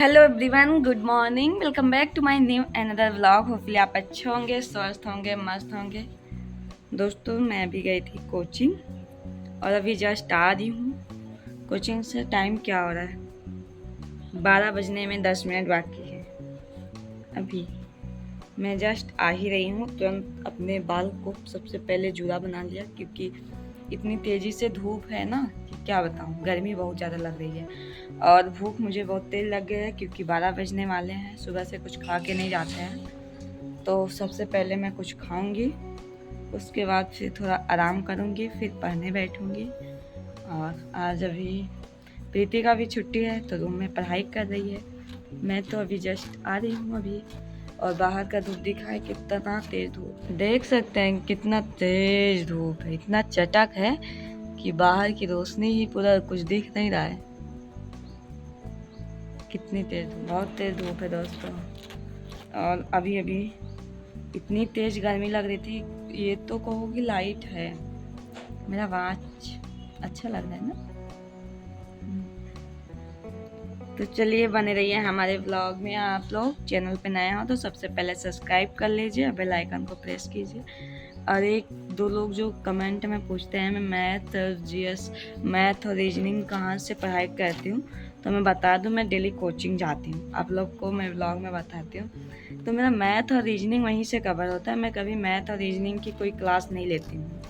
Hello everyone, good morning. Welcome back to my new another vlog. Hopefully आप अच्छे होंगे, स्वस्थ होंगे, मस्त होंगे। दोस्तों, मैं अभी गई थी कोचिंग और अभी जस्ट आ रही हूँ कोचिंग से। टाइम क्या हो रहा है? 12 बजने में 10 मिनट बाकी है। अभी मैं जस्ट आ ही रही हूँ। तुरंत अपने बाल को सबसे पहले जूड़ा बना लिया, क्योंकि इतनी तेज़ी से धूप है ना कि क्या बताऊँ। गर्मी बहुत ज़्यादा लग रही है और भूख मुझे बहुत तेज लग गई है, क्योंकि 12 बजने वाले हैं। सुबह से कुछ खा के नहीं जाते हैं, तो सबसे पहले मैं कुछ खाऊंगी, उसके बाद फिर थोड़ा आराम करूंगी, फिर पढ़ने बैठूंगी। और आज अभी प्रीति का भी छुट्टी है, तो रूम में पढ़ाई कर रही है। मैं तो अभी जस्ट आ रही हूँ अभी, और बाहर का धूप दिखा है कितना तेज धूप। देख सकते हैं कितना तेज धूप है, इतना चटक है कि बाहर की रोशनी ही पूरा कुछ दिख नहीं रहा है। कितनी तेज धूप, बहुत तेज धूप है दोस्तों। और अभी अभी इतनी तेज गर्मी लग रही थी। ये तो कहोगी लाइट है। मेरा वॉच अच्छा लग रहा है ना। तो चलिए, बने रहिए हमारे व्लॉग में। आप लोग चैनल पे नए हो तो सबसे पहले सब्सक्राइब कर लीजिए, बेल आइकन को प्रेस कीजिए। और एक दो लोग जो कमेंट में पूछते हैं मैं मैथ और जीएस, मैथ और रीजनिंग कहाँ से पढ़ाई करती हूँ, तो मैं बता दूँ, मैं डेली कोचिंग जाती हूँ। आप लोग को मैं व्लॉग में बताती हूँ। तो मेरा मैथ और रीजनिंग वहीं से कवर होता है। मैं कभी मैथ और रीजनिंग की कोई क्लास नहीं लेती हूँ।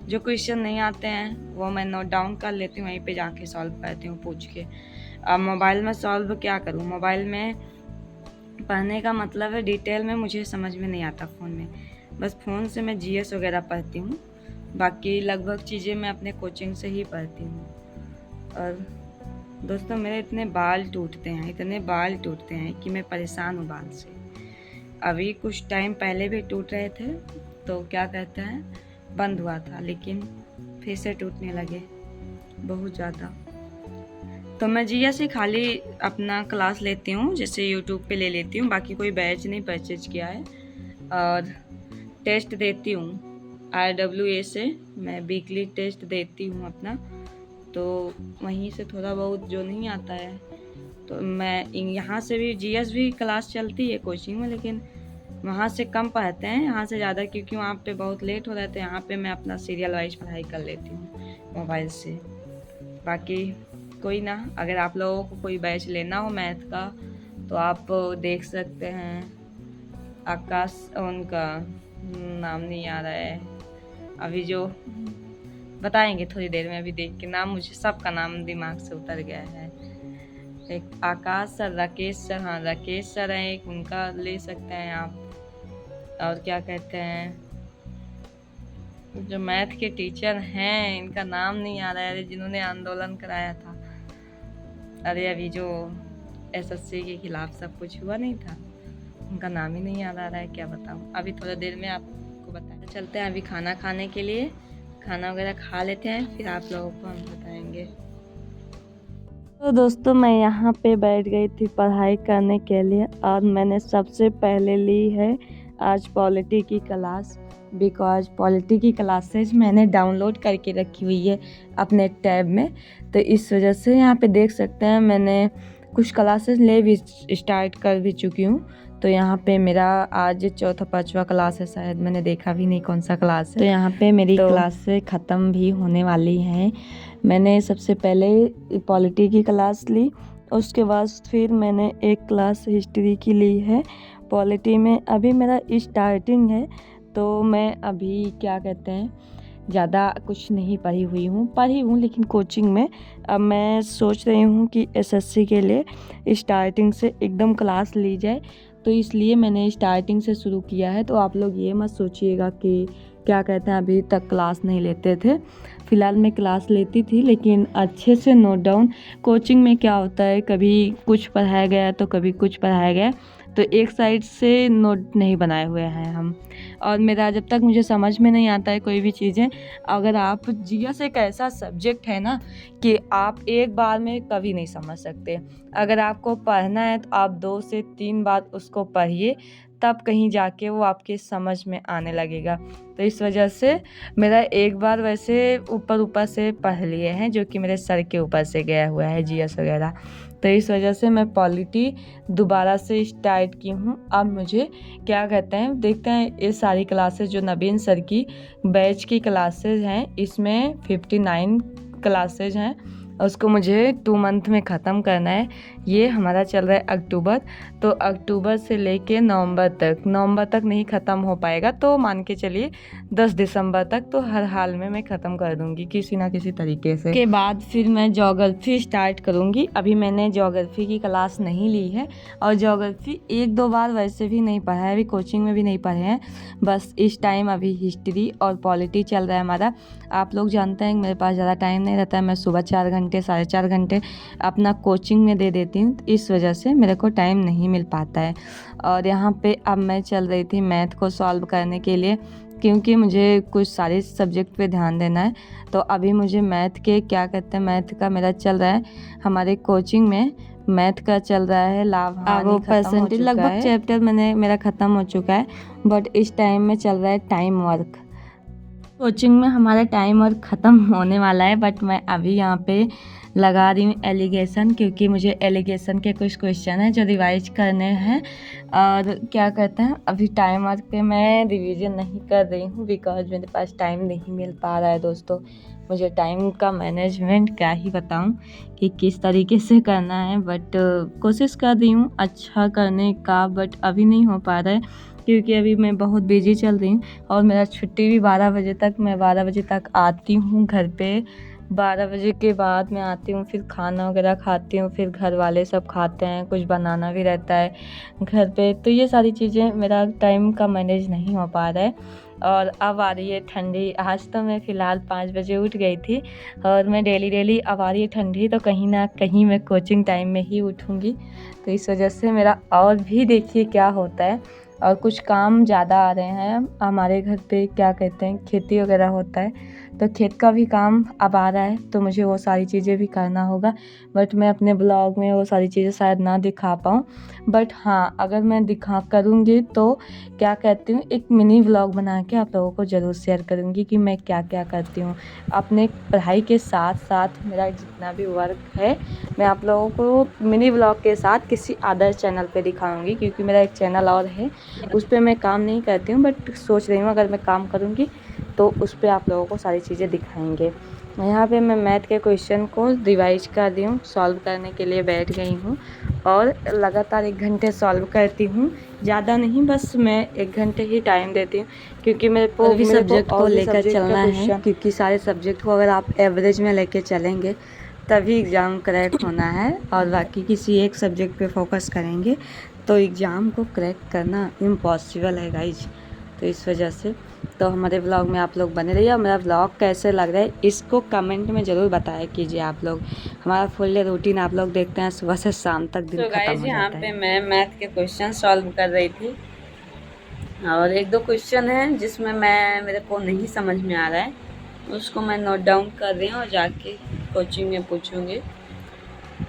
जो क्वेश्चन नहीं आते हैं वो मैं नोट डाउन कर लेती हूँ, वहीं पे जाके सॉल्व करती हूँ पूछ के। अब मोबाइल में सॉल्व क्या करूँ? मोबाइल में पढ़ने का मतलब है डिटेल में मुझे समझ में नहीं आता फ़ोन में। बस फ़ोन से मैं जीएस वगैरह पढ़ती हूँ, बाकी लगभग चीज़ें मैं अपने कोचिंग से ही पढ़ती हूँ। और दोस्तों, मेरे इतने बाल टूटते हैं कि मैं परेशान हूँ बाल से। अभी कुछ टाइम पहले भी टूट रहे थे, तो क्या कहते हैं, बंद हुआ था, लेकिन फिर से टूटने लगे बहुत ज़्यादा। तो मैं जीएस से खाली अपना क्लास लेती हूँ, जैसे यूट्यूब पे ले लेती हूँ, बाकी कोई बैच नहीं परचेज किया है। और टेस्ट देती हूँ RWA से, मैं वीकली टेस्ट देती हूँ अपना, तो वहीं से थोड़ा बहुत जो नहीं आता है तो मैं यहाँ से भी जीएस भी क्लास चलती है कोचिंग में, लेकिन वहाँ से कम पढ़ते हैं, यहाँ से ज़्यादा, क्योंकि वहाँ पे बहुत लेट हो रहा था। यहाँ पे मैं अपना सीरियल वाइज पढ़ाई कर लेती हूँ मोबाइल से। बाकी कोई ना, अगर आप लोगों को कोई बैच लेना हो मैथ का तो आप देख सकते हैं। आकाश, उनका नाम नहीं आ रहा है अभी, जो बताएंगे थोड़ी देर में। अभी देख के नाम, मुझे सबका नाम दिमाग से उतर गया है। एक आकाश सर, राकेश सर, हाँ राकेश सर हैं एक, उनका ले सकते हैं आप। और क्या कहते हैं, जो मैथ के टीचर हैं, इनका नाम नहीं आ रहा है, जिन्होंने आंदोलन कराया था। अरे अभी जो एसएससी के खिलाफ सब कुछ हुआ नहीं था, उनका नाम ही नहीं याद आ रहा है। क्या बताऊँ, अभी थोड़ा देर में आपको बताते चलते हैं। अभी खाना खाने के लिए, खाना वगैरह खा लेते हैं, फिर आप लोगों को हम बताएंगे। तो दोस्तों, मैं यहाँ पे बैठ गई थी पढ़ाई करने के लिए, और मैंने सबसे पहले ली है आज पॉलिटी की क्लास। बिकॉज पॉलिटी की क्लासेज मैंने डाउनलोड करके रखी हुई है अपने टैब में, तो इस वजह से यहाँ पे देख सकते हैं मैंने कुछ क्लासेस ले भी स्टार्ट कर भी चुकी हूँ। तो यहाँ पे मेरा आज चौथा पांचवा क्लास है, शायद मैंने देखा भी नहीं कौन सा क्लास है। तो यहाँ पे मेरी क्लासें ख़त्म भी होने वाली हैं। मैंने सबसे पहले पॉलिटी की क्लास ली, उसके बाद फिर मैंने एक क्लास हिस्ट्री की ली है। पॉलिटी में अभी मेरा स्टार्टिंग है, तो मैं अभी क्या कहते हैं, ज़्यादा कुछ नहीं पढ़ी हूँ, लेकिन कोचिंग में अब मैं सोच रही हूँ कि एसएससी के लिए स्टार्टिंग से एकदम क्लास ली जाए, तो इसलिए मैंने स्टार्टिंग से शुरू किया है। तो आप लोग ये मत सोचिएगा कि क्या कहते हैं अभी तक क्लास नहीं लेते थे। फ़िलहाल मैं क्लास लेती थी, लेकिन अच्छे से नोट डाउन। कोचिंग में क्या होता है, कभी कुछ पढ़ाया गया तो कभी कुछ पढ़ाया गया, तो एक साइड से नोट नहीं बनाए हुए हैं हम। और मेरा जब तक मुझे समझ में नहीं आता है कोई भी चीज़ें, अगर आप जीएस एक ऐसा सब्जेक्ट है ना कि आप एक बार में कभी नहीं समझ सकते। अगर आपको पढ़ना है तो आप 2 से 3 बार उसको पढ़िए, तब कहीं जाके वो आपके समझ में आने लगेगा। तो इस वजह से मेरा एक बार वैसे ऊपर से पढ़ लिए हैं, जो कि मेरे सर के ऊपर से गया हुआ है जीएस वगैरह। तो इस वजह से मैं पॉलिटी दोबारा से स्टार्ट की हूँ। अब मुझे क्या कहते हैं, देखते हैं ये सारी क्लासेस जो नवीन सर की बैच की क्लासेस हैं, इसमें 59 क्लासेज हैं, उसको मुझे 2 मंथ में ख़त्म करना है। ये हमारा चल रहा है अक्टूबर, तो अक्टूबर से लेके नवंबर तक नहीं ख़त्म हो पाएगा, तो मान के चलिए 10 दिसंबर तक तो हर हाल में मैं ख़त्म कर दूंगी किसी ना किसी तरीके से। के बाद फिर मैं ज्योग्राफी स्टार्ट करूंगी। अभी मैंने ज्योग्राफी की क्लास नहीं ली है, और ज्योग्राफी 1-2 बार वैसे भी नहीं पढ़ा है, अभी कोचिंग में भी नहीं पढ़े हैं। बस इस टाइम अभी हिस्ट्री और पॉलिटी चल रहा है हमारा। आप लोग जानते हैं मेरे पास ज़्यादा टाइम नहीं रहता है, मैं सुबह 4 घंटे 4.5 घंटे अपना कोचिंग में दे देती हूँ, इस वजह से मेरे को टाइम नहीं मिल पाता है। और यहाँ पे अब मैं चल रही थी मैथ को सॉल्व करने के लिए, क्योंकि मुझे कुछ सारे सब्जेक्ट पे ध्यान देना है। तो अभी मुझे मैथ के क्या कहते हैं, मैथ का मेरा चल रहा है हमारे कोचिंग में, मैथ का चल रहा है लाभ हानि परसेंटेज, लगभग चैप्टर मेरा ख़त्म हो चुका है। बट इस टाइम में चल रहा है टाइम वर्क। कोचिंग में हमारा टाइम वर्क ख़त्म होने वाला है, बट मैं अभी यहाँ पे लगा रही हूँ एलिगेशन, क्योंकि मुझे एलिगेशन के कुछ क्वेश्चन हैं जो रिवाइज करने हैं। और क्या कहते हैं, अभी टाइम वर्क पे मैं रिवीजन नहीं कर रही हूँ, बिकॉज मेरे पास टाइम नहीं मिल पा रहा है दोस्तों। मुझे टाइम का मैनेजमेंट क्या ही बताऊं कि किस तरीके से करना है, बट कोशिश कर रही हूँ अच्छा करने का, बट अभी नहीं हो पा रहा है, क्योंकि अभी मैं बहुत बिजी चल रही हूँ। और मेरा छुट्टी भी 12 बजे तक, मैं 12 बजे तक आती हूँ घर पे। 12 बजे के बाद मैं आती हूँ, फिर खाना वगैरह खाती हूँ, फिर घर वाले सब खाते हैं, कुछ बनाना भी रहता है घर पे। तो ये सारी चीज़ें, मेरा टाइम का मैनेज नहीं हो पा रहा है। और अब आ रही है ठंडी। आज तो मैं फ़िलहाल 5 बजे उठ गई थी, और मैं डेली अब आ रही है ठंडी, तो कहीं ना कहीं मैं कोचिंग टाइम में ही उठूँगी। तो इस वजह से मेरा और भी देखिए क्या होता है। और कुछ काम ज़्यादा आ रहे हैं हमारे घर पे, क्या कहते हैं, खेती वगैरह होता है, तो खेत का भी काम अब आ रहा है, तो मुझे वो सारी चीज़ें भी करना होगा। बट मैं अपने ब्लॉग में वो सारी चीज़ें शायद ना दिखा पाऊँ, बट हाँ अगर मैं करूँगी तो क्या कहती हूँ, एक मिनी व्लॉग बना के आप लोगों को ज़रूर शेयर करूँगी कि मैं क्या क्या करती हूँ अपने पढ़ाई के साथ साथ। मेरा जितना भी वर्क है मैं आप लोगों को मिनी व्लॉग के साथ किसी अदर चैनल पे दिखाऊंगी, क्योंकि मेरा एक चैनल और है, उस पर मैं काम नहीं करती हूँ, बट सोच रही हूँ अगर मैं काम करूँगी तो उस पर आप लोगों को सारी चीज़ें दिखाएंगे। यहाँ पे मैं मैथ के क्वेश्चन को रिवाइज कर रही हूँ, सॉल्व करने के लिए बैठ गई हूँ, और लगातार 1 घंटे सॉल्व करती हूँ, ज़्यादा नहीं, बस मैं 1 घंटे ही टाइम देती हूँ, क्योंकि मेरे को भी सब्जेक्ट को लेकर चलना है। क्योंकि सारे सब्जेक्ट को अगर आप एवरेज में लेके चलेंगे तभी एग्ज़ाम क्रैक होना है, और बाकी किसी एक सब्जेक्ट पे फोकस करेंगे तो एग्ज़ाम को क्रैक करना इम्पॉसिबल है गाइज। तो इस वजह से तो हमारे व्लॉग में आप लोग बने रहिए। और मेरा व्लॉग कैसे लग रहा है इसको कमेंट में ज़रूर बताया कीजिए आप लोग। हमारा फुल डे रूटीन आप लोग देखते हैं, सुबह से शाम तक दिन खत्म हो जाता है। यहाँ पे मैं मैथ के क्वेश्चन सॉल्व कर रही थी, और 1-2 क्वेश्चन हैं जिसमें मेरे को नहीं समझ में आ रहा है, उसको मैं नोट डाउन कर रही हूँ और जाके कोचिंग में पूछूँगी।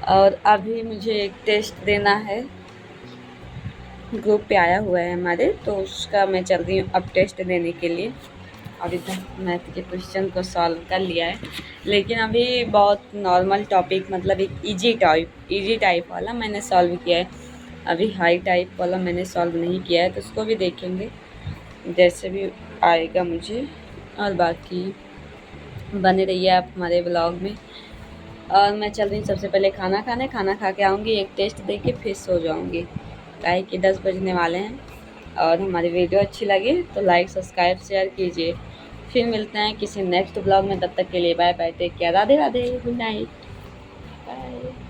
और अभी मुझे एक टेस्ट देना है, ग्रुप पे आया हुआ है हमारे, तो उसका मैं चल रही हूँ अब टेस्ट देने के लिए। अभी तक मैथ के क्वेश्चन को सॉल्व कर लिया है, लेकिन अभी बहुत नॉर्मल टॉपिक, मतलब एक इजी टाइप वाला मैंने सॉल्व किया है। अभी हाई टाइप वाला मैंने सॉल्व नहीं किया है, तो उसको भी देखेंगे जैसे भी आएगा मुझे। और बाकी बने रहिए आप हमारे ब्लॉग में। और मैं चल रही हूँ सबसे पहले खाना खा के आऊँगी, एक टेस्ट दे के फिर सो जाऊँगी, काहे कि 10 बजने वाले हैं। और हमारी वीडियो अच्छी लगे तो लाइक सब्सक्राइब शेयर कीजिए। फिर मिलते हैं किसी नेक्स्ट ब्लॉग में, तब तक के लिए bye bye, take care, Radhe Radhe, good night, bye.